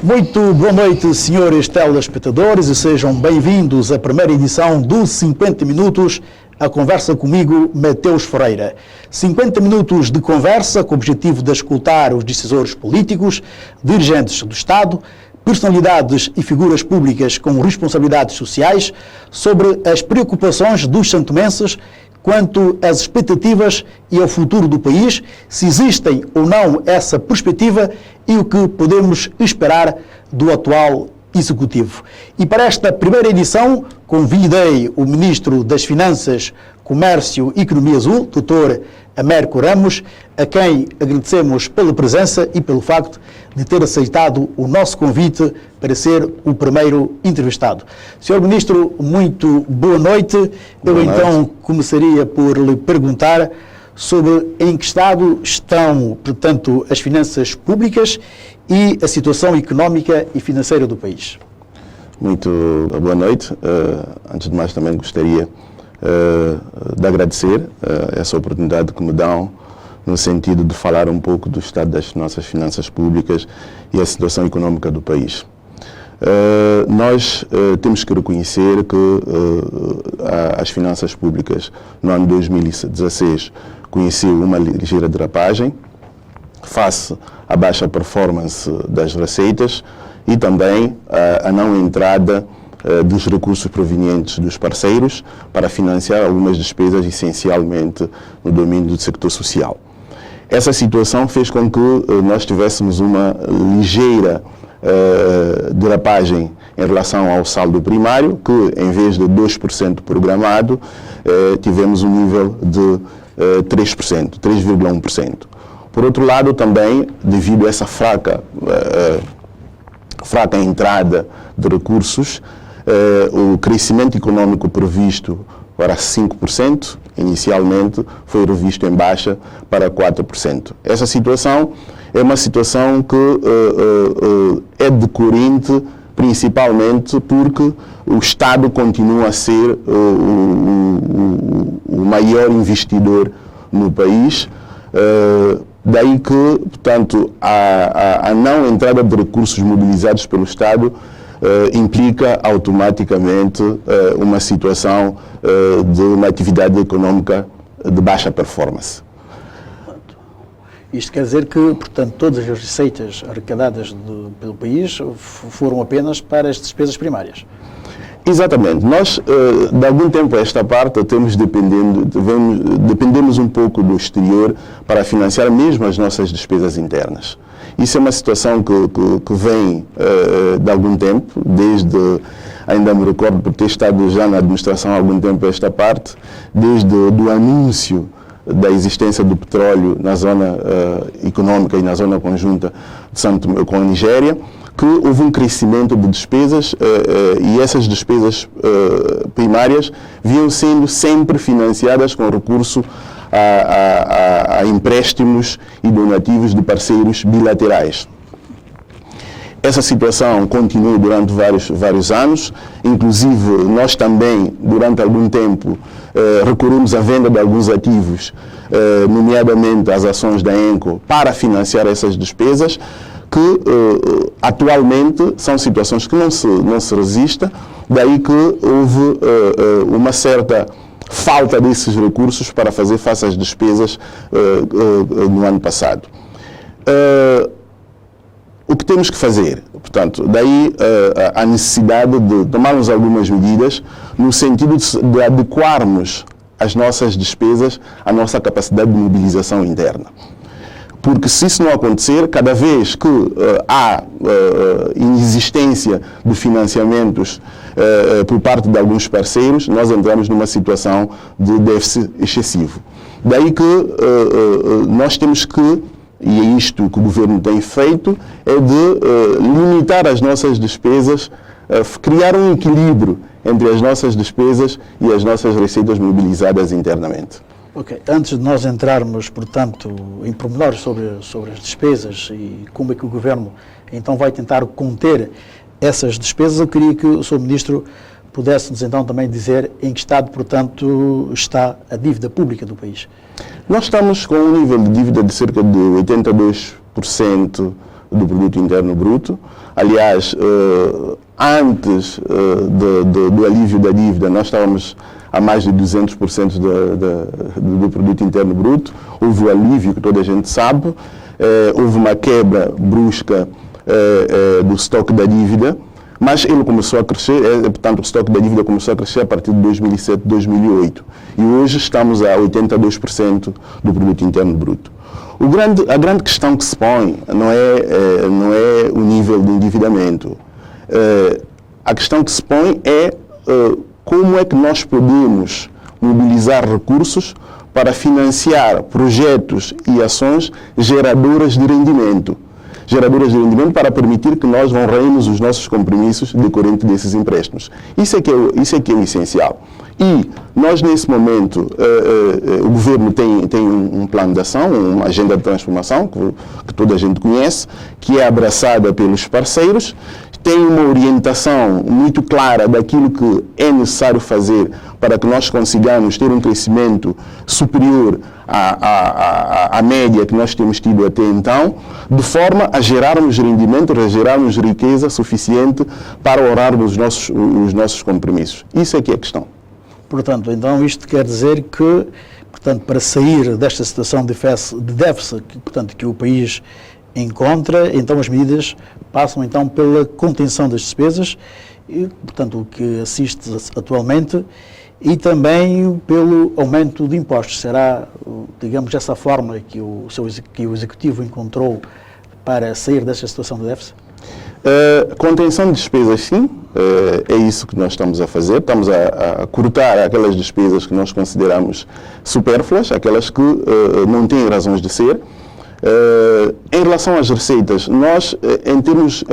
Muito boa noite, senhores telespectadores, e sejam bem-vindos à primeira edição dos 50 Minutos, a conversa comigo, Mateus Ferreira. 50 minutos de conversa com o objetivo de escutar os decisores políticos, dirigentes do Estado, personalidades e figuras públicas com responsabilidades sociais sobre as preocupações dos santomenses quanto às expectativas e ao futuro do país, se existem ou não essa perspectiva e o que podemos esperar do atual Executivo. E para esta primeira edição, convidei o Ministro das Finanças, Comércio e Economia Azul, Dr. Américo Ramos, a quem agradecemos pela presença e pelo facto de ter aceitado o nosso convite para ser o primeiro entrevistado. Senhor Ministro, muito boa noite. Eu então começaria por lhe perguntar sobre em que estado estão, portanto, as finanças públicas e a situação económica e financeira do país. Muito boa noite. Antes de mais, também gostaria de agradecer essa oportunidade que me dão no sentido de falar um pouco do estado das nossas finanças públicas e a situação económica do país. Nós temos que reconhecer que as finanças públicas no ano 2016 conheceu uma ligeira derrapagem face à baixa performance das receitas e também a não entrada dos recursos provenientes dos parceiros para financiar algumas despesas essencialmente no domínio do sector social. Essa situação fez com que nós tivéssemos uma ligeira derrapagem em relação ao saldo primário, que em vez de 2% programado, tivemos um nível de 3%, 3,1%. Por outro lado, também, devido a essa fraca entrada de recursos, o crescimento econômico previsto para 5%, inicialmente, foi revisto em baixa para 4%. Essa situação é uma situação que é decorrente principalmente porque o Estado continua a ser o maior investidor no país. Daí que, portanto, a não entrada de recursos mobilizados pelo Estado implica automaticamente uma situação de uma atividade econômica de baixa performance. Isto quer dizer que, portanto, todas as receitas arrecadadas pelo país foram apenas para as despesas primárias. Exatamente. Nós, de algum tempo a esta parte, dependemos um pouco do exterior para financiar mesmo as nossas despesas internas. Isso é uma situação que vem de algum tempo, ainda me recordo por ter estado já na administração há algum tempo a esta parte, desde o anúncio da existência do petróleo na zona econômica e na zona conjunta com a Nigéria, que houve um crescimento de despesas e essas despesas primárias vinham sendo sempre financiadas com recurso a empréstimos e donativos de parceiros bilaterais. Essa situação continuou durante vários anos, inclusive nós também, durante algum tempo, recorremos à venda de alguns ativos, nomeadamente as ações da ENCO, para financiar essas despesas, que atualmente são situações que não se resistem, daí que houve uma certa falta desses recursos para fazer face às despesas no ano passado. O que temos que fazer? Portanto, daí a necessidade de tomarmos algumas medidas no sentido de adequarmos as nossas despesas à nossa capacidade de mobilização interna. Porque se isso não acontecer, cada vez que há inexistência de financiamentos por parte de alguns parceiros, nós entramos numa situação de déficit excessivo. Daí que nós temos que, e é isto que o Governo tem feito, é de limitar as nossas despesas, criar um equilíbrio entre as nossas despesas e as nossas receitas mobilizadas internamente. Ok. Antes de nós entrarmos, portanto, em pormenores sobre as despesas e como é que o Governo então vai tentar conter essas despesas, eu queria que o Sr. Ministro pudesse-nos então também dizer em que estado, portanto, está a dívida pública do país. Nós estamos com um nível de dívida de cerca de 82% do Produto Interno Bruto. Aliás, antes do alívio da dívida, nós estávamos a mais de 200% do Produto Interno Bruto. Houve o alívio que toda a gente sabe, houve uma quebra brusca do estoque da dívida, mas ele começou a crescer, portanto o estoque da dívida começou a crescer a partir de 2007, 2008. E hoje estamos a 82% do Produto Interno Bruto. A grande questão que se põe não é o nível de endividamento. A questão que se põe é como é que nós podemos mobilizar recursos para financiar projetos e ações geradoras de rendimento. Geradoras de rendimento para permitir que nós honremos os nossos compromissos decorrentes desses empréstimos. Isso é que é o essencial. E nós, nesse momento, o governo tem um plano de ação, uma agenda de transformação, que toda a gente conhece, que é abraçada pelos parceiros, tem uma orientação muito clara daquilo que é necessário fazer para que nós consigamos ter um crescimento superior à média que nós temos tido até então, de forma a gerarmos rendimento, a gerarmos riqueza suficiente para honrarmos os nossos compromissos. Isso é que é a questão. Portanto, então isto quer dizer que, portanto, para sair desta situação de déficit que o país encontra, então as medidas passam então pela contenção das despesas, e, portanto, o que assiste atualmente, e também pelo aumento de impostos. Será, digamos, essa forma que o Executivo encontrou para sair desta situação de déficit? Contenção de despesas, sim, é isso que nós estamos a fazer. Estamos a cortar aquelas despesas que nós consideramos supérfluas, aquelas que não têm razões de ser. Em relação às receitas, nós, em termos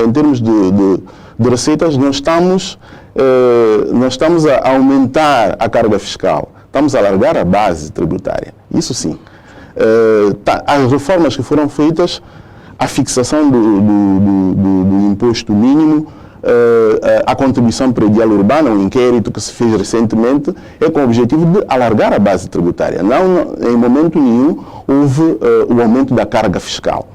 de receitas, nós estamos a aumentar a carga fiscal, estamos a alargar a base tributária, isso sim. As reformas que foram feitas, a fixação do imposto mínimo, a contribuição predial urbana, um inquérito que se fez recentemente, é com o objetivo de alargar a base tributária. Não, em momento nenhum, houve o aumento da carga fiscal.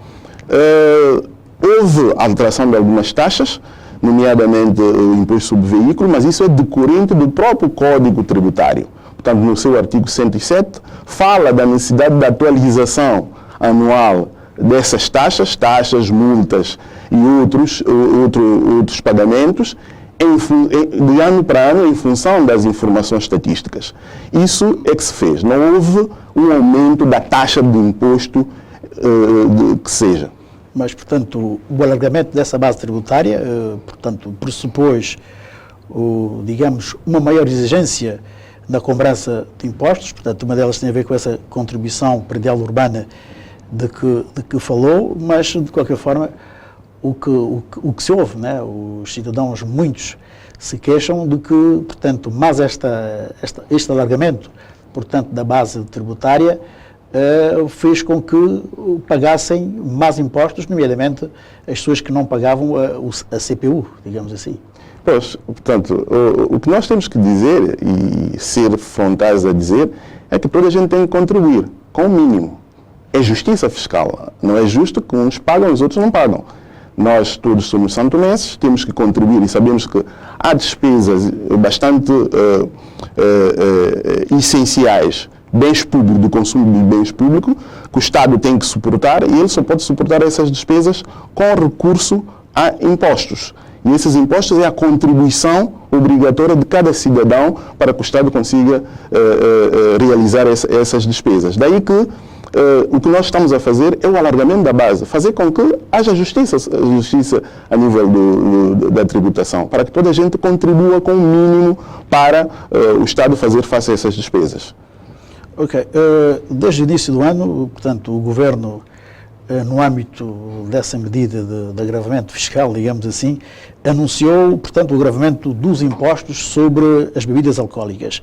Houve alteração de algumas taxas, nomeadamente o imposto sobre veículo, mas isso é decorrente do próprio Código Tributário. Portanto, no seu artigo 107, fala da necessidade da atualização anual dessas taxas, multas e outros pagamentos de ano para ano em função das informações estatísticas. Isso é que se fez. Não houve um aumento da taxa de imposto que seja. Mas, portanto, o alargamento dessa base tributária, portanto, pressupôs, digamos, uma maior exigência na cobrança de impostos. Portanto, uma delas tem a ver com essa contribuição predial urbana de que falou, mas, de qualquer forma, o que se ouve, né? Os cidadãos, muitos, se queixam de que, portanto, mais este alargamento, portanto, da base tributária, fez com que pagassem mais impostos, nomeadamente as pessoas que não pagavam a CPU, digamos assim. Pois, portanto, o que nós temos que dizer, e ser frontais a dizer, é que toda a gente tem que contribuir, com o mínimo. É justiça fiscal. Não é justo que uns pagam e os outros não pagam. Nós todos somos santomenses, temos que contribuir e sabemos que há despesas bastante essenciais, bens públicos, do consumo de bens públicos, que o Estado tem que suportar e ele só pode suportar essas despesas com recurso a impostos. E esses impostos é a contribuição obrigatória de cada cidadão para que o Estado consiga realizar essas despesas. Daí que o que nós estamos a fazer é o alargamento da base, fazer com que haja justiça a nível da tributação, para que toda a gente contribua com o mínimo para o Estado fazer face a essas despesas. Ok. Desde o início do ano, portanto, o Governo, no âmbito dessa medida de agravamento fiscal, digamos assim, anunciou, portanto, o agravamento dos impostos sobre as bebidas alcoólicas.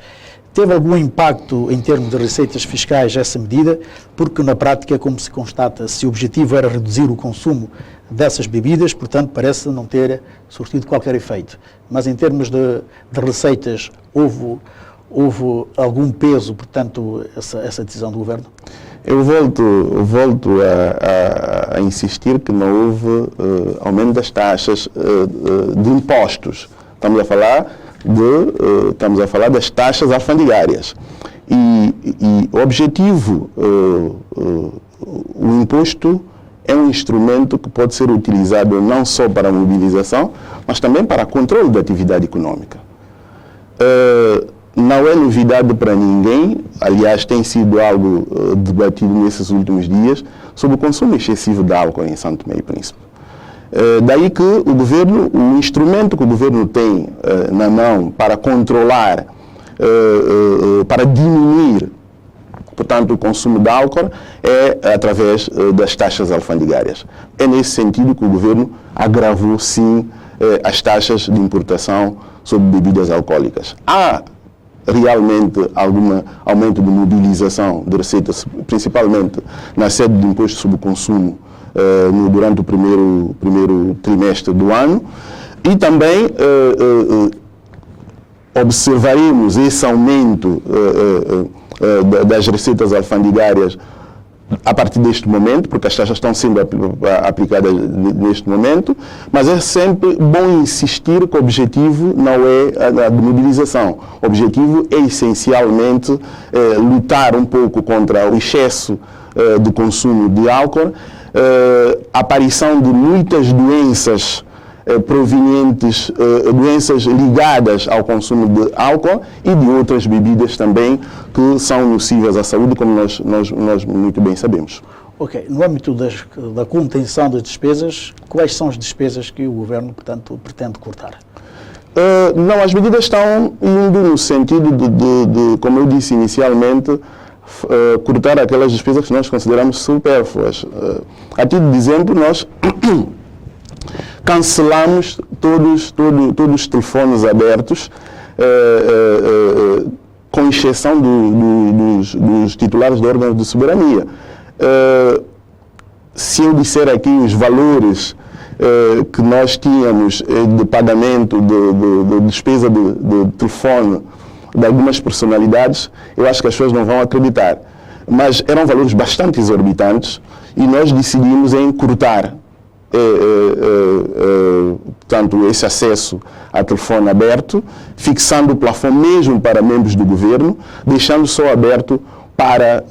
Teve algum impacto em termos de receitas fiscais essa medida? Porque na prática, como se constata, se o objetivo era reduzir o consumo dessas bebidas, portanto, parece não ter surtido qualquer efeito. Mas em termos de receitas, houve algum peso, portanto, essa decisão do Governo? Eu volto a insistir que não houve aumento das taxas de impostos. Estamos a falar das taxas alfandegárias. E o objetivo, o imposto é um instrumento que pode ser utilizado não só para a mobilização, mas também para controle da atividade econômica. Não é novidade para ninguém, aliás, tem sido algo debatido nesses últimos dias, sobre o consumo excessivo de álcool em São Tomé e Príncipe. Daí que o instrumento que o governo tem na mão para controlar, para diminuir, portanto, o consumo de álcool é através das taxas alfandegárias. É nesse sentido que o governo agravou, sim, as taxas de importação sobre bebidas alcoólicas. Há realmente algum aumento de mobilização de receitas, principalmente na sede do imposto sobre o consumo, durante o primeiro trimestre do ano, e também observaremos esse aumento das receitas alfandegárias a partir deste momento, porque as taxas estão sendo aplicadas neste momento, mas é sempre bom insistir que o objetivo não é a de mobilização. O objetivo é essencialmente lutar um pouco contra o excesso de consumo de álcool, a aparição de muitas doenças provenientes, doenças ligadas ao consumo de álcool e de outras bebidas também que são nocivas à saúde, como nós muito bem sabemos. Ok. No âmbito da contenção das despesas, quais são as despesas que o Governo, portanto, pretende cortar? Não, as medidas estão indo no sentido de, como eu disse inicialmente, cortar aquelas despesas que nós consideramos supérfluas. A título de exemplo, nós cancelamos todos os telefones abertos, com exceção dos titulares de órgãos de soberania. Se eu disser aqui os valores que nós tínhamos de pagamento de despesa de telefone de algumas personalidades, eu acho que as pessoas não vão acreditar. Mas eram valores bastante exorbitantes e nós decidimos em cortar portanto, esse acesso a telefone aberto, fixando o plafond mesmo para membros do governo, deixando só aberto para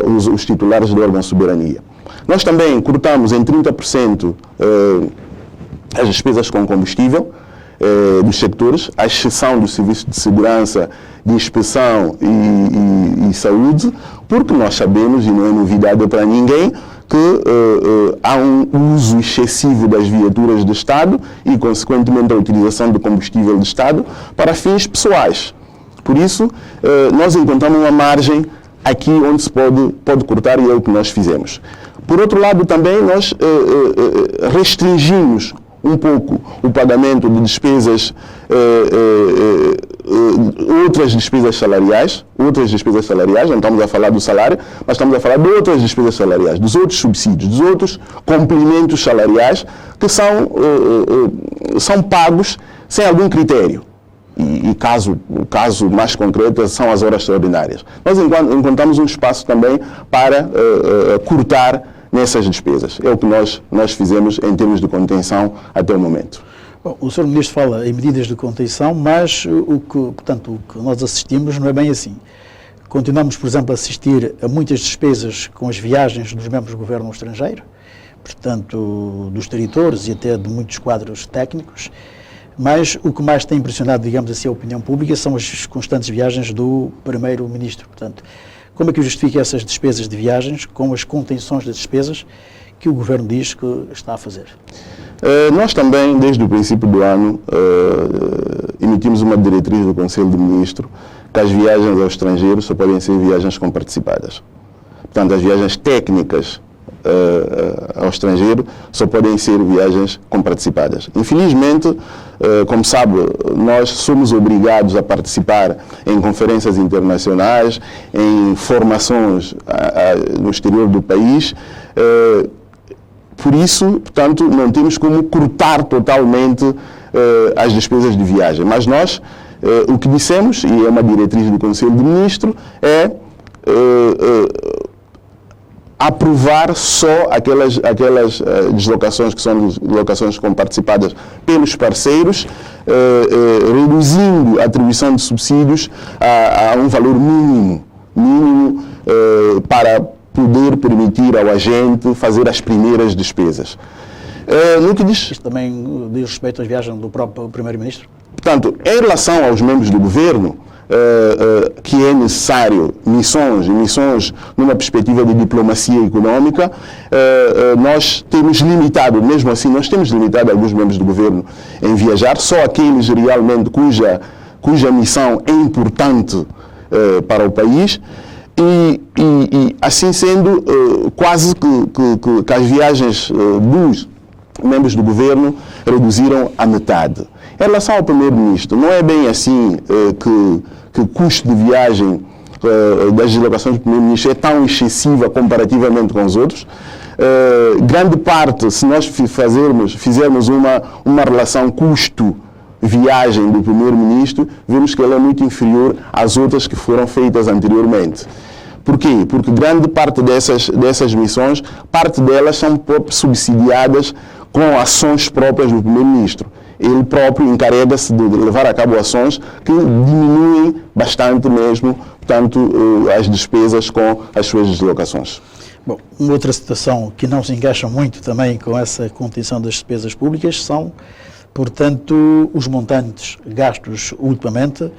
os titulares do órgão de soberania. Nós também cortamos em 30% as despesas com combustível dos sectores, à exceção do serviço de segurança, de inspeção e saúde, porque nós sabemos, e não é novidade para ninguém, que há um uso excessivo das viaturas do Estado e, consequentemente, a utilização do combustível do Estado para fins pessoais. Por isso, nós encontramos uma margem aqui onde se pode cortar e é o que nós fizemos. Por outro lado, também nós restringimos um pouco o pagamento de despesas, outras despesas salariais, não estamos a falar do salário, mas estamos a falar de outras despesas salariais, dos outros subsídios, dos outros complementos salariais que são pagos sem algum critério. E o caso mais concreto são as horas extraordinárias. Nós encontramos um espaço também para cortar nessas despesas. É o que nós fizemos em termos de contenção até o momento. Bom, o Sr. Ministro fala em medidas de contenção, mas o que nós assistimos não é bem assim. Continuamos, por exemplo, a assistir a muitas despesas com as viagens dos membros do Governo ao estrangeiro, portanto, dos diretores e até de muitos quadros técnicos, mas o que mais tem impressionado, digamos assim, a opinião pública são as constantes viagens do Primeiro-Ministro. Portanto, como é que justifica essas despesas de viagens com as contenções das despesas que o Governo diz que está a fazer? Nós também, desde o princípio do ano, emitimos uma diretriz do Conselho de Ministros que as viagens ao estrangeiro só podem ser viagens comparticipadas. Portanto, as viagens técnicas ao estrangeiro só podem ser viagens comparticipadas. Infelizmente, como sabe, nós somos obrigados a participar em conferências internacionais, em formações no exterior do país. Por isso, portanto, não temos como cortar totalmente as despesas de viagem. Mas nós, o que dissemos, e é uma diretriz do Conselho de Ministros, é aprovar só aquelas deslocações que são deslocações participadas pelos parceiros, reduzindo a atribuição de subsídios a um valor mínimo para poder permitir ao agente fazer as primeiras despesas. No que diz... Isto também diz respeito às viagens do próprio Primeiro-Ministro? Portanto, em relação aos membros do governo, que é necessário missões numa perspectiva de diplomacia econômica, nós temos limitado, mesmo assim, nós temos limitado alguns membros do governo em viajar, só aqueles realmente cuja missão é importante para o país, e assim sendo, quase que as viagens dos membros do governo reduziram à metade. Em relação ao Primeiro-Ministro, não é bem assim que o custo de viagem das deslocações do Primeiro-Ministro é tão excessiva comparativamente com os outros. Grande parte, se nós fizermos uma relação custo-viagem do Primeiro-Ministro, vemos que ela é muito inferior às outras que foram feitas anteriormente. Por quê? Porque grande parte dessas missões, parte delas são subsidiadas com ações próprias do Primeiro-Ministro. Ele próprio encarrega-se de levar a cabo ações que diminuem bastante mesmo, portanto, as despesas com as suas deslocações. Bom, uma outra situação que não se encaixa muito também com essa contenção das despesas públicas são, portanto, os montantes gastos ultimamente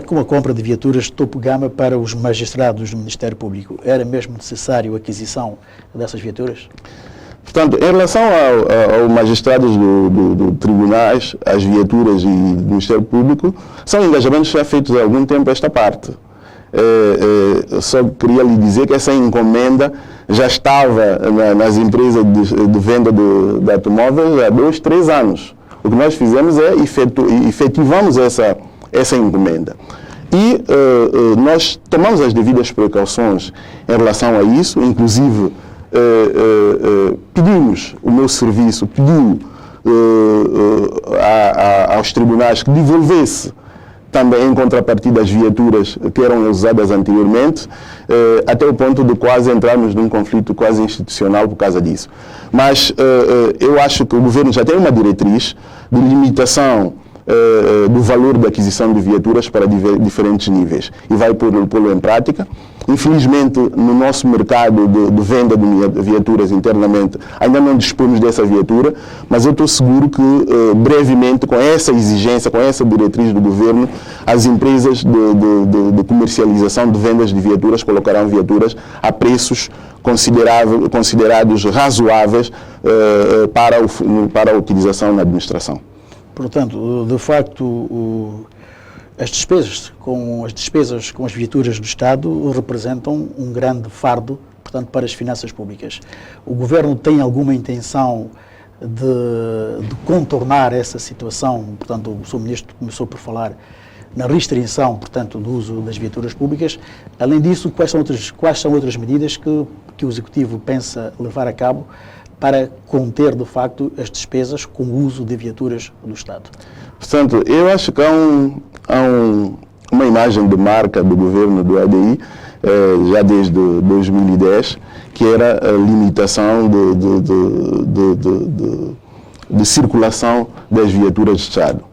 com a compra de viaturas de topo gama para os magistrados do Ministério Público. Era mesmo necessário a aquisição dessas viaturas? Portanto, em relação aos magistrados do tribunais, as viaturas e do Ministério Público, são engajamentos já feitos há algum tempo esta parte. Só queria lhe dizer que essa encomenda já estava nas empresas de venda de automóveis há 2, 3 anos. O que nós fizemos é efetivamos essa encomenda. E nós tomamos as devidas precauções em relação a isso, inclusive pedimos, o meu serviço pediu aos tribunais que devolvesse também em contrapartida as viaturas que eram usadas anteriormente, até o ponto de quase entrarmos num conflito quase institucional por causa disso. Mas eu acho que o governo já tem uma diretriz de limitação do valor da aquisição de viaturas para diferentes níveis e vai pô-lo em prática. Infelizmente, no nosso mercado de venda de viaturas internamente, ainda não dispomos dessa viatura, mas eu estou seguro que brevemente, com essa exigência, com essa diretriz do governo, as empresas de comercialização de vendas de viaturas colocarão viaturas a preços considerados razoáveis para a utilização na administração. Portanto, de facto, as despesas com as viaturas do Estado representam um grande fardo, portanto, para as finanças públicas. O Governo tem alguma intenção de contornar essa situação? Portanto, o Sr. Ministro começou por falar na restrição, portanto, do uso das viaturas públicas. Além disso, quais são outras medidas que o Executivo pensa levar a cabo para conter, de facto, as despesas com o uso de viaturas do Estado? Portanto, eu acho que há uma imagem de marca do governo do ADI, já desde 2010, que era a limitação de circulação das viaturas de Estado.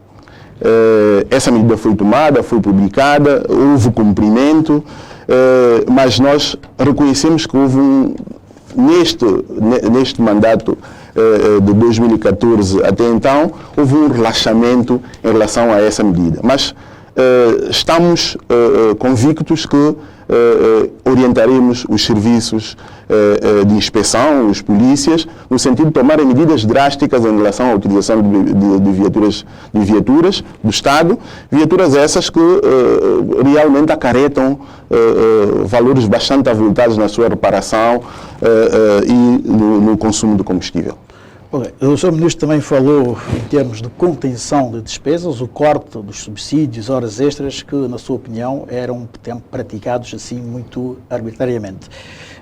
Essa medida foi tomada, foi publicada, houve cumprimento, mas nós reconhecemos que houve neste mandato de 2014 até então, houve um relaxamento em relação a essa medida. Mas estamos convictos que orientaremos os serviços de inspeção, os polícias, no sentido de tomarem medidas drásticas em relação à utilização de viaturas do Estado, viaturas essas que realmente acarretam valores bastante avultados na sua reparação e no consumo de combustível. Okay. O Sr. Ministro também falou em termos de contenção de despesas, o corte dos subsídios, horas extras, que, na sua opinião, eram praticados assim muito arbitrariamente.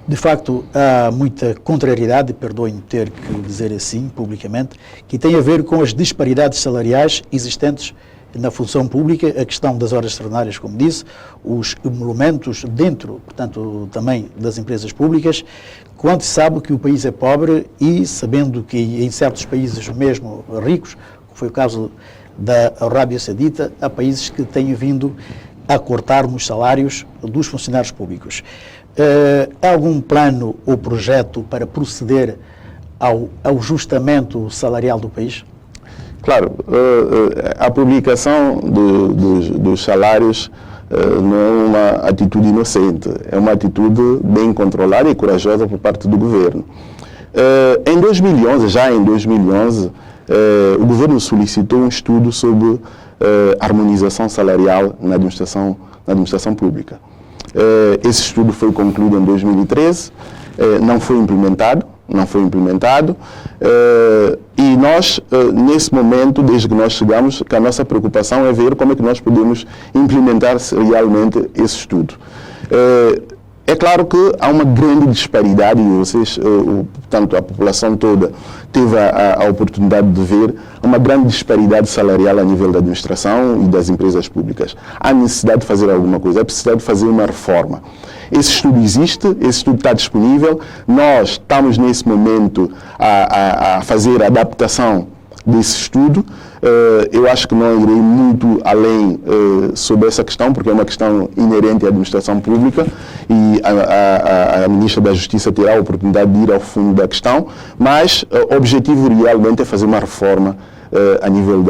De facto, há muita contrariedade, perdoem-me ter que dizer assim publicamente, que tem a ver com as disparidades salariais existentes na função pública, a questão das horas extraordinárias, como disse, os emolumentos dentro, portanto, também das empresas públicas, quando se sabe que o país é pobre e sabendo que em certos países mesmo ricos, como foi o caso da Arábia Saudita, há países que têm vindo a cortar nos salários dos funcionários públicos. Há algum plano ou projeto para proceder ao ajustamento salarial do país? Claro, a publicação dos salários não é uma atitude inocente, é uma atitude bem controlada e corajosa por parte do governo. Em 2011, o governo solicitou um estudo sobre harmonização salarial na administração pública. Esse estudo foi concluído em 2013, não foi implementado, e nós, nesse momento, desde que nós chegamos, que a nossa preocupação é ver como é que nós podemos implementar realmente esse estudo. É claro que há uma grande disparidade, e vocês, portanto, a população toda teve a oportunidade de ver uma grande disparidade salarial a nível da administração e das empresas públicas. Há necessidade de fazer alguma coisa, há necessidade de fazer uma reforma. Esse estudo existe, esse estudo está disponível, nós estamos nesse momento a fazer a adaptação desse estudo. Eu acho que não irei muito além sobre essa questão, porque é uma questão inerente à administração pública e a Ministra da Justiça terá a oportunidade de ir ao fundo da questão, mas o objetivo realmente é fazer uma reforma a nível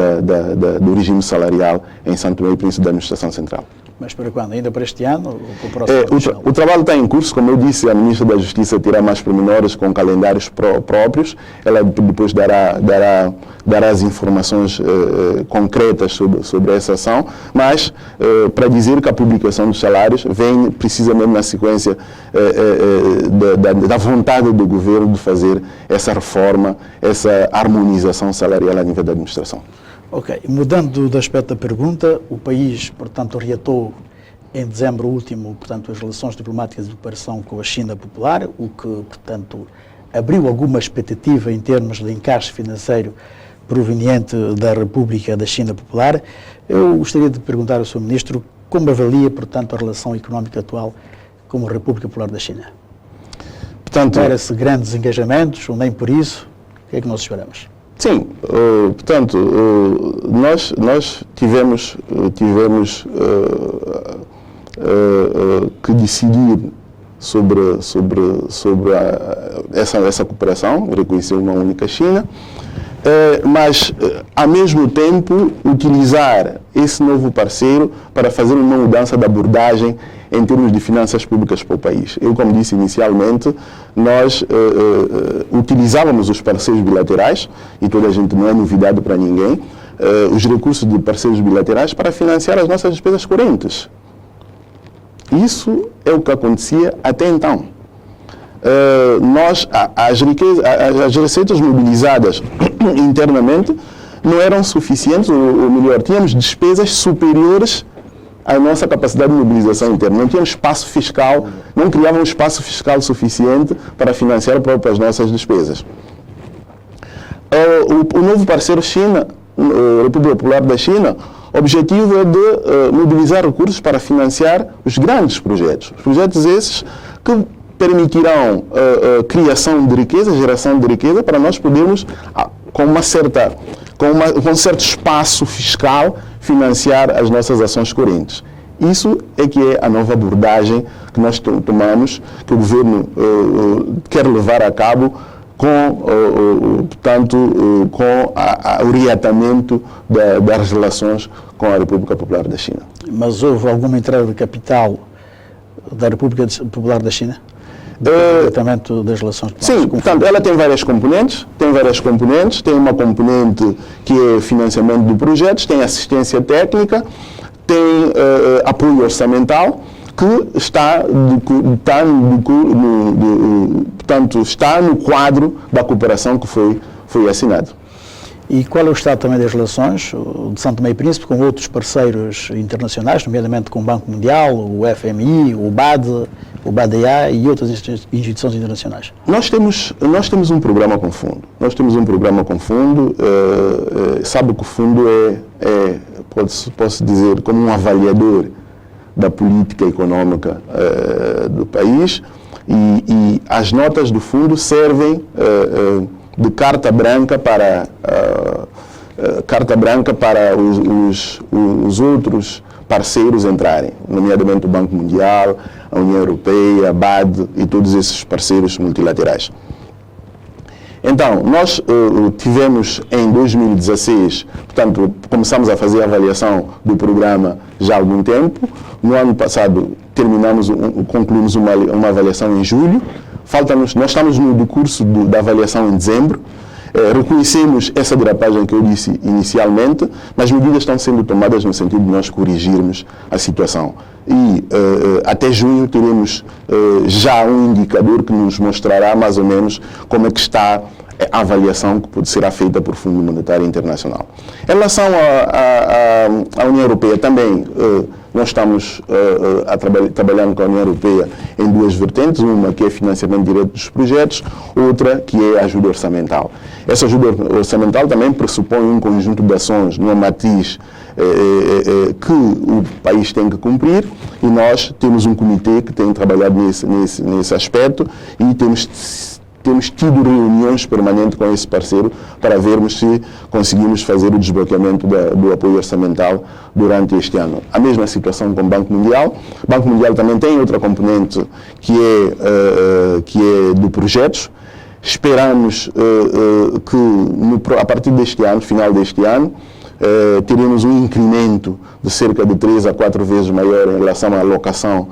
do regime salarial em São Tomé e Príncipe da Administração Central. Mas para quando? Ainda para este ano? Ou para o próximo? O trabalho está em curso, como eu disse, a Ministra da Justiça terá mais pormenores com calendários próprios, ela depois dará as informações concretas sobre essa ação, mas para dizer que a publicação dos salários vem precisamente na sequência da vontade do governo de fazer essa reforma, essa harmonização salarial a nível da administração. Ok, mudando de aspecto da pergunta, o país, portanto, reatou em dezembro último, portanto, as relações diplomáticas de cooperação com a China Popular, o que, portanto, abriu alguma expectativa em termos de encaixe financeiro proveniente da República da China Popular. Eu gostaria de perguntar ao Sr. Ministro como avalia, portanto, a relação económica atual com a República Popular da China. Portanto, espera-se grandes engajamentos, ou nem por isso? O que é que nós esperamos? Sim, portanto, nós tivemos que decidir sobre essa cooperação, reconhecer uma única China, mas, ao mesmo tempo, utilizar esse novo parceiro para fazer uma mudança de abordagem em termos de finanças públicas para o país. Eu, como disse inicialmente, nós utilizávamos os parceiros bilaterais, e toda a gente não é novidade para ninguém, os recursos de parceiros bilaterais para financiar as nossas despesas correntes. Isso é o que acontecia até então. As receitas mobilizadas internamente não eram suficientes, ou melhor, tínhamos despesas superiores à nossa capacidade de mobilização interna. Não tínhamos espaço fiscal, não criávamos espaço fiscal suficiente para financiar as nossas despesas. O novo parceiro China, a República Popular da China, o objetivo é de mobilizar recursos para financiar os grandes projetos. Projetos esses que permitirão criação de riqueza, geração de riqueza, para nós podermos, com um certo espaço fiscal, financiar as nossas ações correntes. Isso é que é a nova abordagem que nós tomamos, que o governo quer levar a cabo com o reatamento das relações com a República Popular da China. Mas houve alguma entrada de capital da República Popular da China? Tratamento das relações diplomáticas? Sim, portanto, ela tem várias componentes, tem uma componente que é financiamento de projetos, tem assistência técnica, tem apoio orçamental, que está no quadro da cooperação que foi assinado. E qual é o estado também das relações de São Tomé e Príncipe com outros parceiros internacionais, nomeadamente com o Banco Mundial, o FMI, o BAD, o BADA e outras instituições internacionais? Nós temos um programa com fundo. Sabe que o fundo é posso dizer, como um avaliador da política econômica do país, e as notas do fundo servem de carta branca para os outros parceiros entrarem, nomeadamente o Banco Mundial, a União Europeia, a BAD e todos esses parceiros multilaterais. Então, nós tivemos em 2016, portanto, começamos a fazer a avaliação do programa já há algum tempo. No ano passado, concluímos uma avaliação em julho. Nós estamos no curso da avaliação em dezembro. Reconhecemos essa derrapagem que eu disse inicialmente, mas medidas estão sendo tomadas no sentido de nós corrigirmos a situação. E até junho teremos já um indicador que nos mostrará mais ou menos como é que está a avaliação que será feita por Fundo Monetário Internacional. Em relação à União Europeia, também nós estamos trabalhando com a União Europeia em duas vertentes, uma que é financiamento direto dos projetos, outra que é ajuda orçamental. Essa ajuda orçamental também pressupõe um conjunto de ações numa matriz que o país tem que cumprir, e nós temos um comitê que tem trabalhado nesse aspecto, e temos tido reuniões permanentes com esse parceiro para vermos se conseguimos fazer o desbloqueamento do apoio orçamental durante este ano. A mesma situação com o Banco Mundial. O Banco Mundial também tem outra componente que é de projetos. Esperamos que a partir deste ano, final deste ano, teremos um incremento de cerca de 3 a 4 vezes maior em relação à alocação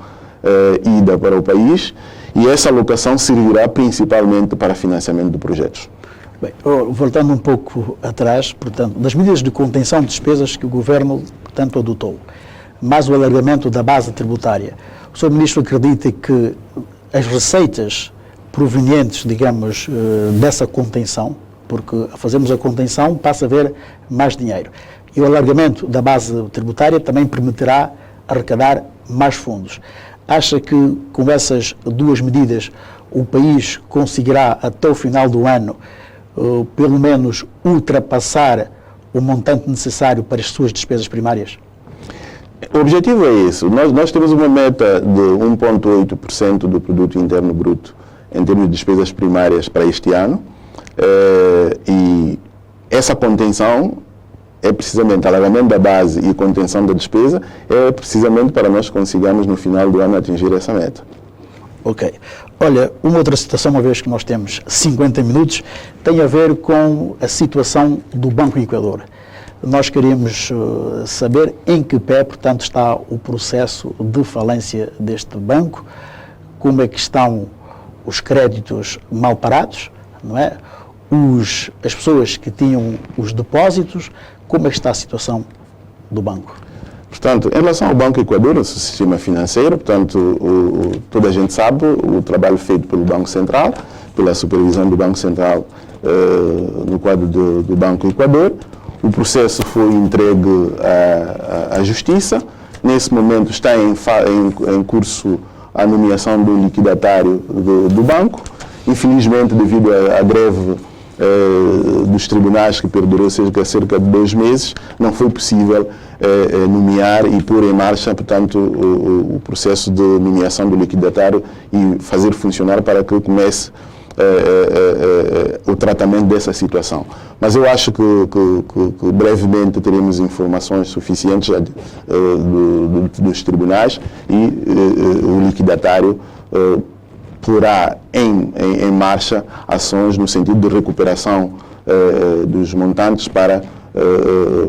ida para o país, e essa alocação servirá principalmente para financiamento de projetos. Bem, voltando um pouco atrás, portanto, das medidas de contenção de despesas que o Governo, portanto, adotou, mais o alargamento da base tributária, o Sr. Ministro acredita que as receitas provenientes, digamos, dessa contenção, porque a fazermos a contenção passa a haver mais dinheiro, e o alargamento da base tributária também permitirá arrecadar mais fundos. Acha que com essas duas medidas o país conseguirá até o final do ano pelo menos ultrapassar o montante necessário para as suas despesas primárias? O objetivo é esse. Nós temos uma meta de 1,8% do produto interno bruto em termos de despesas primárias para este ano, e essa contenção é precisamente alargamento da base e contenção da despesa, é precisamente para nós consigamos no final do ano atingir essa meta. Ok. Olha, uma outra situação, uma vez que nós temos 50 minutos, tem a ver com a situação do Banco Equador. Nós queríamos saber em que pé, portanto, está o processo de falência deste banco, como é que estão os créditos mal parados, não é? As pessoas que tinham os depósitos, como é que está a situação do banco? Portanto, em relação ao Banco Equador, o sistema financeiro, portanto, toda a gente sabe o trabalho feito pelo Banco Central, pela supervisão do Banco Central no quadro do Banco Equador. O processo foi entregue à Justiça. Nesse momento está em curso a nomeação do liquidatário do banco. Infelizmente, devido à greve dos tribunais, que perdurou cerca de 2 meses, não foi possível nomear e pôr em marcha, portanto, o processo de nomeação do liquidatário e fazer funcionar para que comece o tratamento dessa situação. Mas eu acho que brevemente teremos informações suficientes dos tribunais, e o liquidatário porá em marcha ações no sentido de recuperação dos montantes para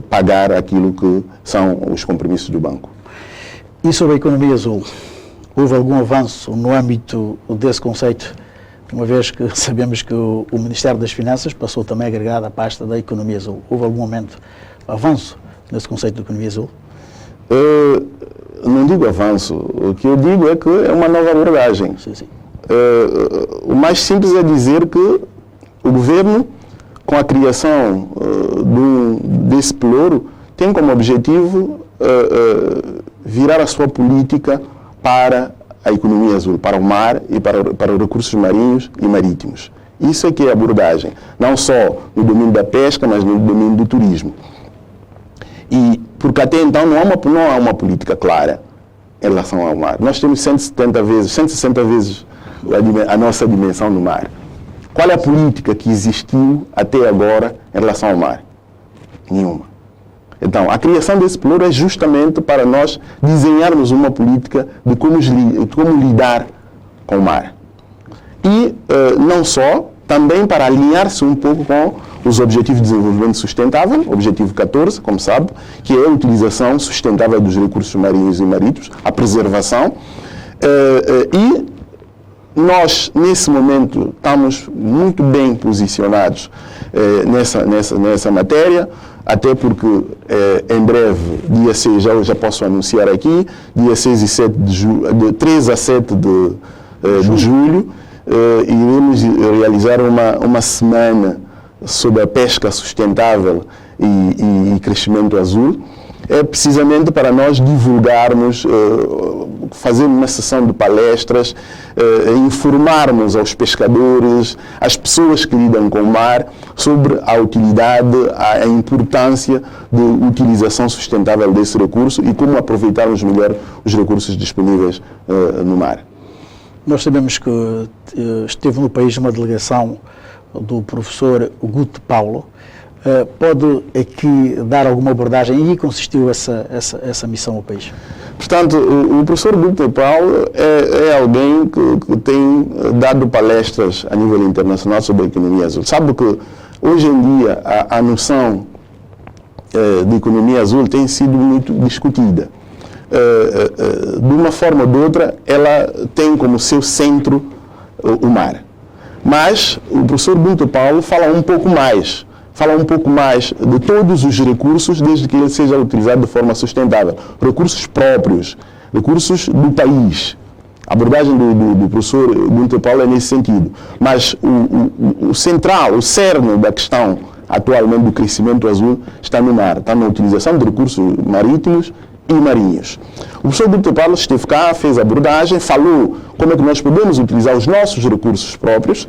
pagar aquilo que são os compromissos do banco. E sobre a economia azul, houve algum avanço no âmbito desse conceito, uma vez que sabemos que o Ministério das Finanças passou também a agregar a pasta da economia azul? Houve algum avanço nesse conceito de economia azul? Não digo avanço, o que eu digo é que é uma nova abordagem. Sim, sim. O mais simples é dizer que o governo, com a criação desse pelouro, tem como objetivo virar a sua política para a economia azul, para o mar e para os recursos marinhos e marítimos. Isso é que é a abordagem, não só no domínio da pesca, mas no domínio do turismo. E Porque até então não há uma política clara em relação ao mar. Nós temos 160 vezes a nossa dimensão no mar. Qual é a política que existiu até agora em relação ao mar? Nenhuma. Então, a criação desse plano é justamente para nós desenharmos uma política de como lidar com o mar. E não só, também para alinhar-se um pouco com os Objetivos de Desenvolvimento Sustentável, Objetivo 14, como sabe, que é a utilização sustentável dos recursos marinhos e marítimos, a preservação. E nós, nesse momento, estamos muito bem posicionados nessa matéria, até porque em breve, dia 6, já posso anunciar aqui, dia 6 e 7 de 3 a 7 de julho, iremos realizar uma semana sobre a pesca sustentável e crescimento azul, precisamente para nós divulgarmos, fazer uma sessão de palestras, informarmos aos pescadores, às pessoas que lidam com o mar, sobre a utilidade, a importância de utilização sustentável desse recurso e como aproveitarmos melhor os recursos disponíveis no mar. Nós sabemos que esteve no país uma delegação do professor Guto Paulo. Pode aqui dar alguma abordagem em que consistiu essa missão ao país? Portanto, o professor Guto Paulo é alguém que tem dado palestras a nível internacional sobre a economia azul. Sabe que hoje em dia a noção de economia azul tem sido muito discutida. De uma forma ou de outra, ela tem como seu centro o mar. Mas o professor Guto Paulo fala um pouco mais de todos os recursos, desde que ele seja utilizado de forma sustentável. Recursos próprios, recursos do país. A abordagem do professor Guto Paulo é nesse sentido. Mas o central, o cerne da questão atualmente do crescimento azul está no mar, está na utilização de recursos marítimos e marinhos. O professor Guto Paulo esteve cá, fez a abordagem, falou como é que nós podemos utilizar os nossos recursos próprios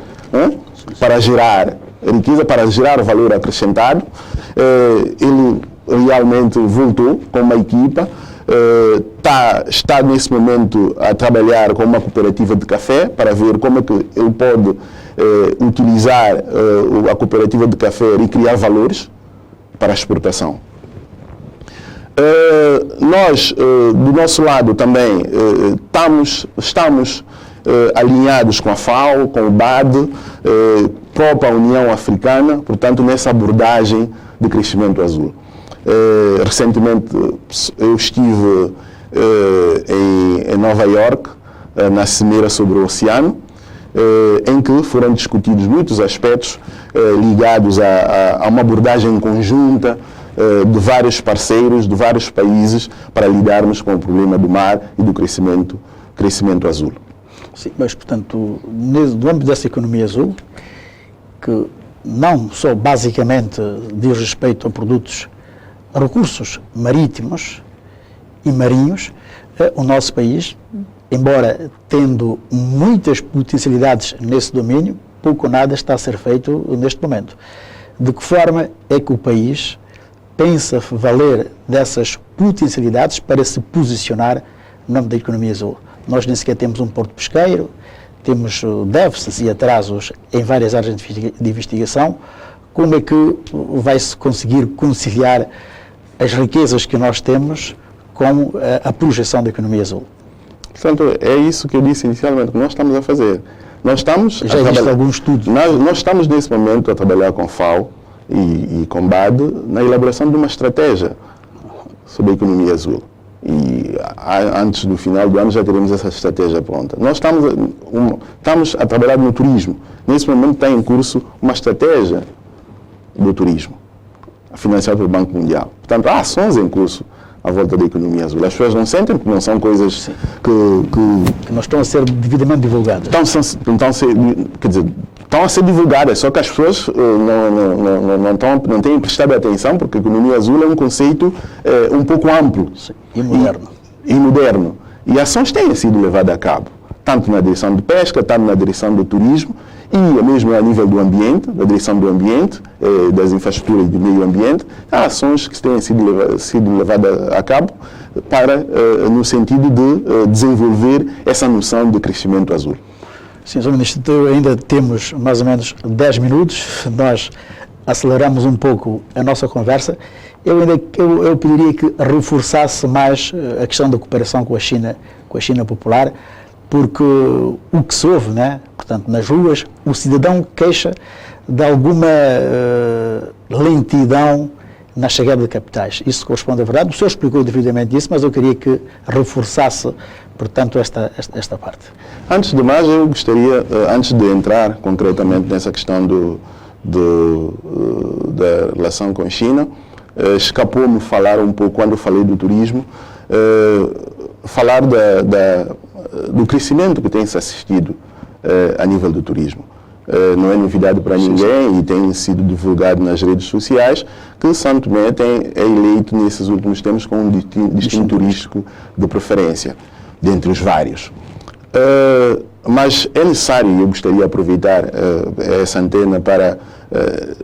para gerar riqueza, para gerar valor acrescentado. Ele realmente voltou com uma equipa, está nesse momento a trabalhar com uma cooperativa de café para ver como é que ele pode utilizar a cooperativa de café e criar valores para a exportação. Nós, do nosso lado também, estamos alinhados com a FAO, com o BAD, própria União Africana, portanto, nessa abordagem de crescimento azul. Recentemente, eu estive em Nova York, na Cimeira sobre o Oceano, em que foram discutidos muitos aspectos ligados a uma abordagem conjunta de vários parceiros, de vários países, para lidarmos com o problema do mar e do crescimento azul. Sim, mas, portanto, no âmbito dessa economia azul, que não só basicamente diz respeito a produtos, a recursos marítimos e marinhos, o nosso país, embora tendo muitas potencialidades nesse domínio, pouco ou nada está a ser feito neste momento. De que forma é que o país pensa valer dessas potencialidades para se posicionar no âmbito da economia azul? Nós nem sequer temos um porto pesqueiro, temos déficits e atrasos em várias áreas de investigação. Como é que vai-se conseguir conciliar as riquezas que nós temos com a projeção da economia azul? Portanto, é isso que eu disse inicialmente, que nós estamos a fazer. Já existe algum estudo? Nós estamos nesse momento a trabalhar com FAO e com BAD na elaboração de uma estratégia sobre a economia azul. E antes do final do ano já teremos essa estratégia pronta. Nós estamos a trabalhar no turismo. Nesse momento está em curso uma estratégia do turismo, financiada pelo Banco Mundial. Portanto, há ações em curso à volta da economia azul. As pessoas não sentem, porque não são coisas que não estão a ser devidamente divulgadas. Estão a ser divulgadas, só que as pessoas não têm prestado atenção, porque a economia azul é um conceito um pouco amplo. Sim. E moderno. E moderno. E ações têm sido levadas a cabo, tanto na direção de pesca, tanto na direção do turismo, e mesmo a nível do ambiente, da direção do ambiente, das infraestruturas do meio ambiente, há ações que têm sido levadas a cabo no sentido de desenvolver essa noção de crescimento azul. Sim, Sr. Ministro, ainda temos mais ou menos 10 minutos, nós aceleramos um pouco a nossa conversa. Eu pediria que reforçasse mais a questão da cooperação com a China popular, porque o que se ouve, né, portanto, nas ruas, o cidadão queixa de alguma lentidão na chegada de capitais. Isso corresponde à verdade. O senhor explicou devidamente isso, mas eu queria que reforçasse, portanto, esta parte. Antes de mais, eu gostaria, antes de entrar concretamente nessa questão da relação com a China, escapou-me falar um pouco, quando eu falei do turismo, falar do crescimento que tem-se assistido a nível do turismo. Não é novidade para ninguém e tem sido divulgado nas redes sociais que São Tomé é eleito nesses últimos tempos com um destino turístico de preferência, dentre os vários. Mas é necessário, e eu gostaria de aproveitar essa antena para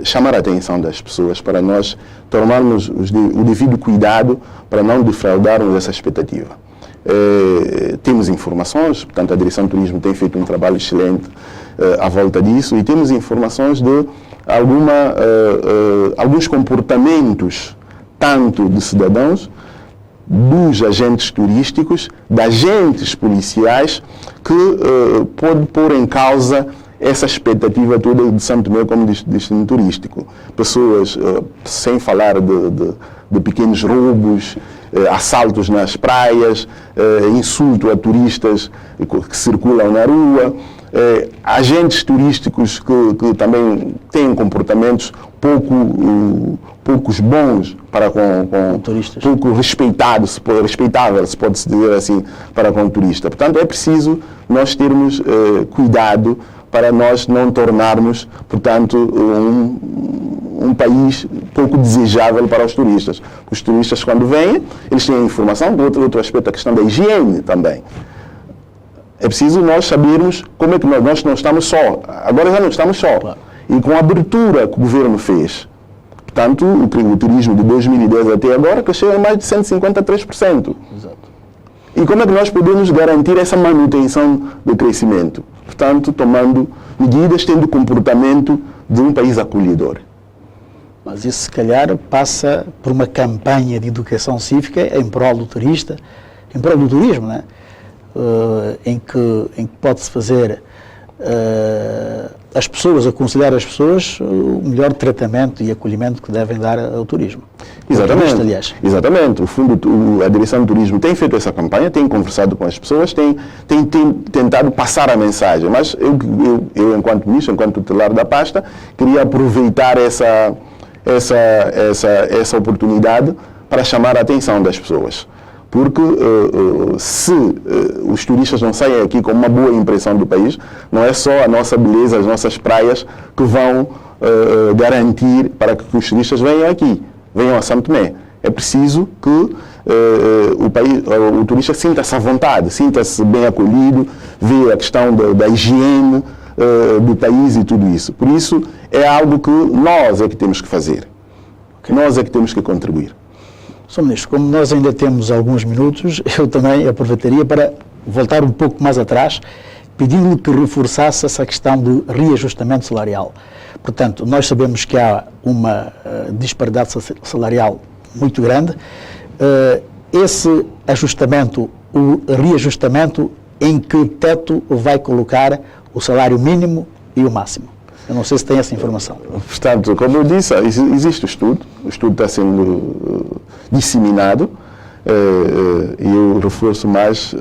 chamar a atenção das pessoas, para nós tomarmos o devido cuidado para não defraudarmos essa expectativa. Temos informações, portanto a Direção de Turismo tem feito um trabalho excelente à volta disso, e temos informações de alguns comportamentos, tanto de cidadãos, dos agentes turísticos, de agentes policiais, que pode pôr em causa essa expectativa toda de São Tomé como destino turístico. Pessoas, sem falar de pequenos roubos, assaltos nas praias, insulto a turistas que circulam na rua, agentes turísticos que também têm comportamentos poucos bons para com turistas, pouco respeitáveis, se pode-se dizer assim, para com o turista. Portanto, é preciso nós termos cuidado para nós não tornarmos, portanto, um país pouco desejável para os turistas. Os turistas, quando vêm, eles têm informação. Outro aspecto, a questão da higiene também. É preciso nós sabermos como é que nós não estamos só. Agora já não estamos só. Claro. E com a abertura que o governo fez, portanto, o turismo de 2010 até agora cresceu em mais de 153%. Exato. E como é que nós podemos garantir essa manutenção do crescimento? Portanto, tomando medidas, tendo comportamento de um país acolhedor. Mas isso, se calhar, passa por uma campanha de educação cívica em prol do turista, em prol do turismo, né? Em que pode-se fazer as pessoas, aconselhar as pessoas o melhor tratamento e acolhimento que devem dar ao turismo. Exatamente. Turista, aliás. Exatamente. A Direção de Turismo tem feito essa campanha, tem conversado com as pessoas, tem tentado passar a mensagem. Mas eu, enquanto ministro, enquanto tutelar da pasta, queria aproveitar essa oportunidade para chamar a atenção das pessoas. Porque se os turistas não saem aqui com uma boa impressão do país, não é só a nossa beleza, as nossas praias que vão garantir para que os turistas venham aqui, venham a São Tomé. É preciso que o turista sinta-se à vontade, sinta-se bem acolhido, vê a questão da higiene do país e tudo isso. Por isso, é algo que nós é que temos que fazer. Nós é que temos que contribuir. Sr. Ministro, como nós ainda temos alguns minutos, eu também aproveitaria para voltar um pouco mais atrás, pedindo-lhe que reforçasse essa questão do reajustamento salarial. Portanto, nós sabemos que há uma disparidade salarial muito grande. Esse ajustamento, o reajustamento, em que teto vai colocar o salário mínimo e o máximo? Eu não sei se tem essa informação. Portanto, como eu disse, existe o estudo está sendo disseminado, e eu reforço mais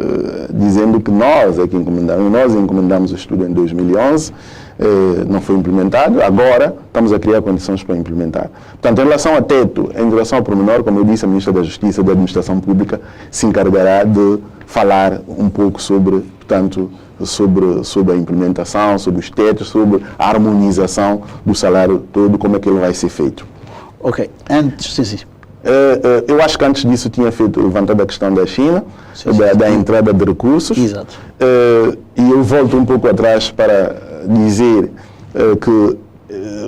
dizendo que nós encomendamos o estudo em 2011, não foi implementado, agora estamos a criar condições para implementar. Portanto, em relação a teto, em relação ao pormenor, como eu disse, a Ministra da Justiça e da Administração Pública se encarregará de falar um pouco sobre a implementação, sobre os tetos, sobre a harmonização do salário todo, como é que ele vai ser feito. Ok. Sim. Eu acho que antes disso tinha levantado a questão da China, da entrada de recursos. Exato. E eu volto um pouco atrás para dizer que,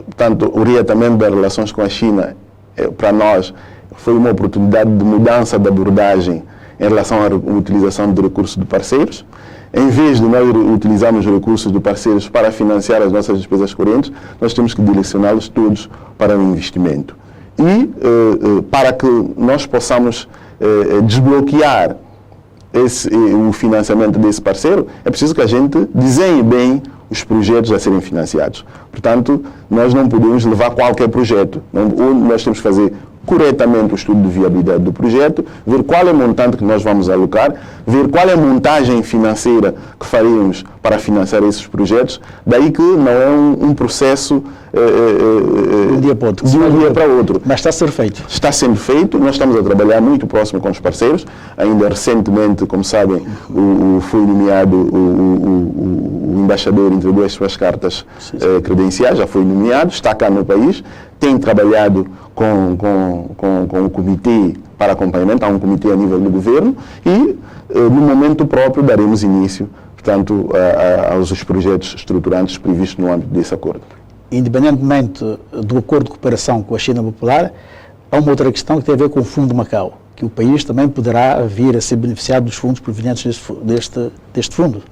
portanto, o reatamento das relações com a China, para nós, foi uma oportunidade de mudança de abordagem em relação à utilização de recursos de parceiros. Em vez de nós utilizarmos os recursos de parceiros para financiar as nossas despesas correntes, nós temos que direcioná-los todos para o investimento. E para que nós possamos desbloquear o financiamento desse parceiro, é preciso que a gente desenhe bem os projetos a serem financiados. Portanto, nós não podemos levar qualquer projeto. Ou nós temos que fazer corretamente o estudo de viabilidade do projeto, ver qual é o montante que nós vamos alocar, ver qual é a montagem financeira que faríamos para financiar esses projetos, daí que não é um processo de um dia para o outro. Mas está a ser feito. Está sendo feito, nós estamos a trabalhar muito próximo com os parceiros, ainda recentemente, como sabem, foi nomeado o embaixador, entregou as suas cartas credenciais, já foi nomeado, está cá no país, tem trabalhado com o comitê para acompanhamento, há um comitê a nível do governo e no momento próprio daremos início, portanto, aos projetos estruturantes previstos no âmbito desse acordo. Independentemente do acordo de cooperação com a China Popular, há uma outra questão que tem a ver com o Fundo Macau, que o país também poderá vir a ser beneficiado dos fundos provenientes deste fundo.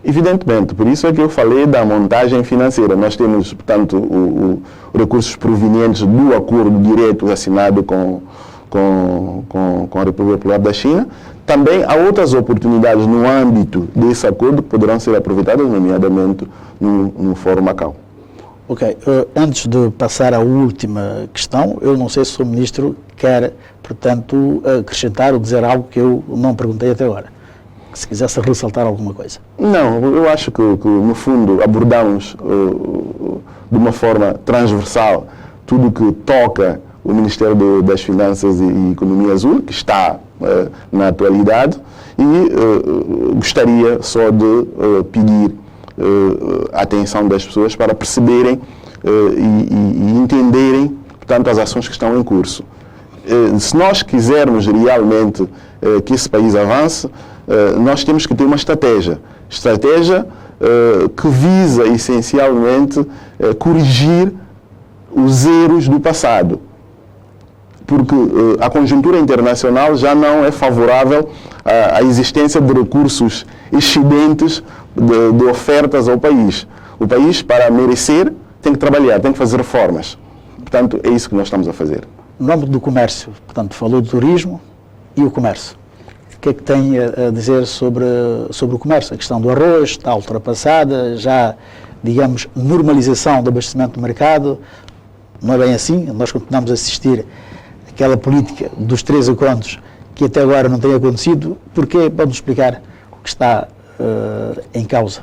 Evidentemente, por isso é que eu falei da montagem financeira. Nós temos, portanto, recursos provenientes do acordo direto assinado com a República Popular da China. Também há outras oportunidades no âmbito desse acordo que poderão ser aproveitadas, nomeadamente no Fórum Macau. Ok. Antes de passar à última questão, eu não sei se o Ministro quer, portanto, acrescentar ou dizer algo que eu não perguntei até agora. Se quisesse ressaltar alguma coisa. Não, eu acho que no fundo abordamos de uma forma transversal tudo que toca o Ministério das Finanças e Economia Azul, que está na atualidade, e gostaria só de pedir a atenção das pessoas para perceberem e entenderem, portanto, as ações que estão em curso. Se nós quisermos realmente que esse país avance, nós temos que ter uma estratégia que visa essencialmente corrigir os erros do passado, porque a conjuntura internacional já não é favorável à existência de recursos excedentes de ofertas ao país. O país, para merecer, tem que trabalhar, tem que fazer reformas. Portanto, é isso que nós estamos a fazer. No âmbito do comércio, portanto, falou do turismo e o comércio. O que é que tem a dizer sobre o comércio? A questão do arroz está ultrapassada, já, digamos, normalização do abastecimento do mercado. Não é bem assim, nós continuamos a assistir àquela política dos 13 contos que até agora não tem acontecido. Porquê? Pode-nos explicar o que está em causa?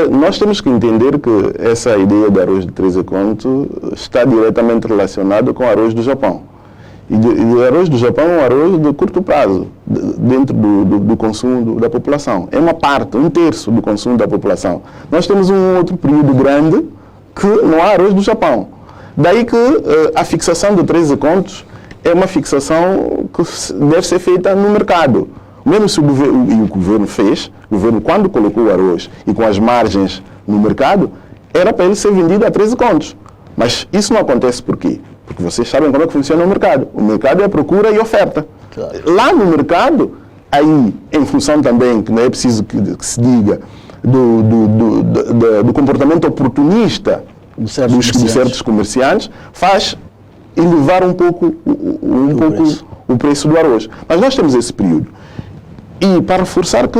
Nós temos que entender que essa ideia de arroz de 13 contos está diretamente relacionada com o arroz do Japão. E o arroz do Japão é um arroz de curto prazo, dentro do consumo da população. É uma parte, 1/3 do consumo da população. Nós temos um outro período grande que não há arroz do Japão. Daí que a fixação de 13 contos é uma fixação que deve ser feita no mercado. Mesmo se o governo fez, quando colocou o arroz e com as margens no mercado, era para ele ser vendido a 13 contos. Mas isso não acontece por quê? Porque vocês sabem como é que funciona o mercado. O mercado é procura e oferta. Claro. Lá no mercado, aí, em função também, que não é preciso que se diga, do comportamento oportunista dos certos comerciantes, faz elevar um pouco o preço do arroz. Mas nós temos esse período. E para reforçar que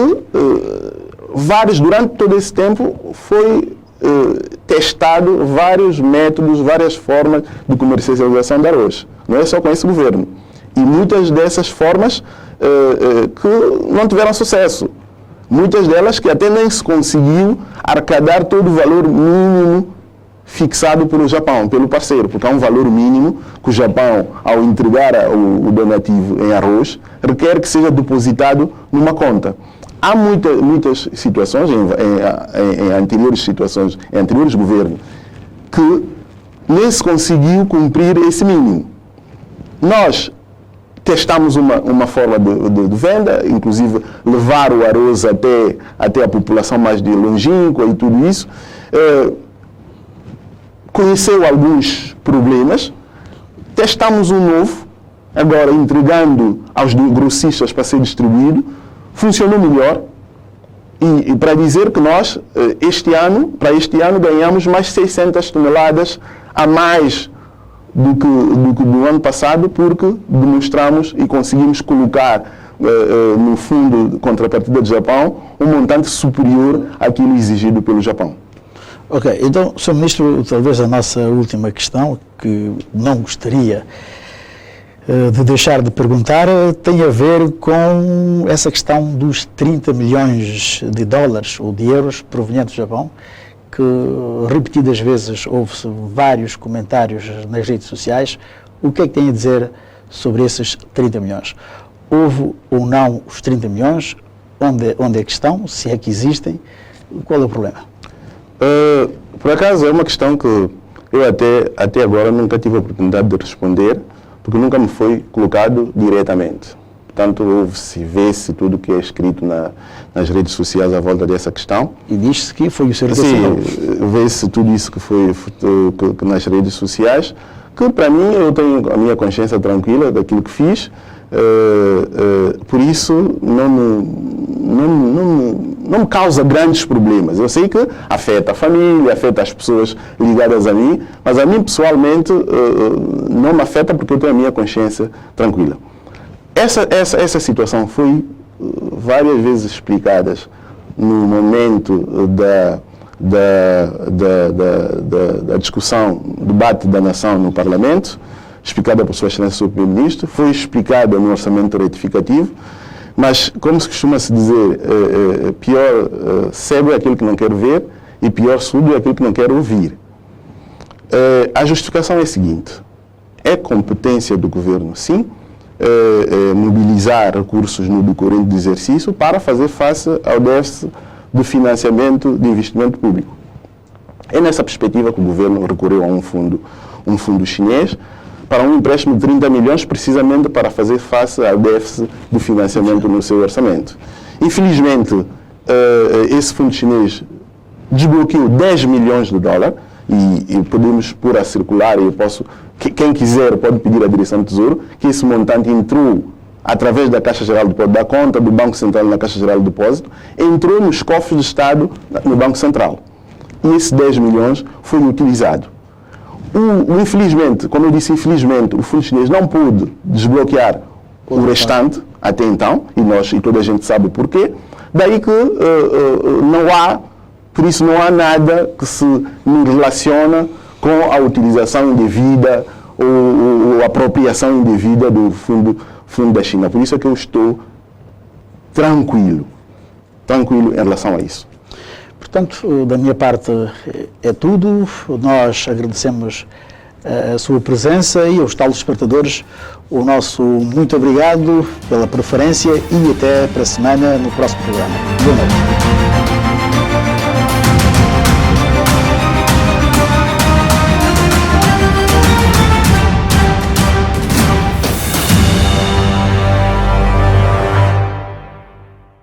durante todo esse tempo, foi testado vários métodos, várias formas de comercialização de arroz. Não é só com esse governo. E muitas dessas formas que não tiveram sucesso. Muitas delas que até nem se conseguiu arrecadar todo o valor mínimo fixado pelo Japão, pelo parceiro, porque há um valor mínimo que o Japão, ao entregar o donativo em arroz, requer que seja depositado numa conta. Há muitas situações, em anteriores governos, que nem se conseguiu cumprir esse mínimo. Nós testamos uma forma de venda, inclusive levar o arroz até a população mais de longínqua e tudo isso. conheceu alguns problemas, testamos um novo, agora entregando aos grossistas para ser distribuído, funcionou melhor. E para dizer que nós, para este ano, ganhamos mais 600 toneladas a mais do que do ano passado, porque demonstramos e conseguimos colocar no fundo de contrapartida do Japão um montante superior àquilo exigido pelo Japão. Ok, então, Sr. Ministro, talvez a nossa última questão, que não gostaria de deixar de perguntar, tem a ver com essa questão dos 30 milhões de dólares ou de euros provenientes do Japão, que repetidas vezes houve-se vários comentários nas redes sociais. O que é que tem a dizer sobre esses 30 milhões? Houve ou não os 30 milhões? Onde é que estão? Se é que existem? Qual é o problema? Por acaso é uma questão que eu até agora nunca tive a oportunidade de responder, porque nunca me foi colocado diretamente. Portanto, ouve-se, vê-se tudo que é escrito nas redes sociais à volta dessa questão. E diz-se que foi o Sr. Sim, vê-se tudo isso que foi que nas redes sociais, que para mim eu tenho a minha consciência tranquila daquilo que fiz, por isso não me causa grandes problemas. Eu sei que afeta a família, afeta as pessoas ligadas a mim, mas a mim pessoalmente não me afeta porque eu tenho a minha consciência tranquila. Essa situação foi várias vezes explicada no momento da discussão, debate da nação no Parlamento, explicada por Sua Excelência o Primeiro-Ministro, foi explicada no orçamento retificativo, mas, como se costuma se dizer, pior cego é aquele que não quer ver e pior surdo é aquele que não quer ouvir. A justificação é a seguinte: é competência do Governo, sim, mobilizar recursos no decorrente do exercício para fazer face ao déficit de financiamento de investimento público. É nessa perspectiva que o Governo recorreu a um fundo chinês para um empréstimo de 30 milhões, precisamente para fazer face ao déficit de financiamento no seu orçamento. Infelizmente, esse fundo chinês desbloqueou 10 milhões de dólares e podemos pôr a circular, e quem quiser pode pedir à Direção do Tesouro, que esse montante entrou através da Caixa Geral de Depósito, da conta do Banco Central na Caixa Geral de Depósito, entrou nos cofres do Estado no Banco Central. E esses 10 milhões foi utilizado. Infelizmente, como eu disse, infelizmente, o fundo chinês não pôde desbloquear o restante até então, e toda a gente sabe o porquê. Daí que por isso não há nada que se relaciona com a utilização indevida ou apropriação indevida do fundo da China. Por isso é que eu estou tranquilo em relação a isso. Portanto, da minha parte é tudo. Nós agradecemos a sua presença e aos telespectadores o nosso muito obrigado pela preferência e até para a semana no próximo programa. Boa noite.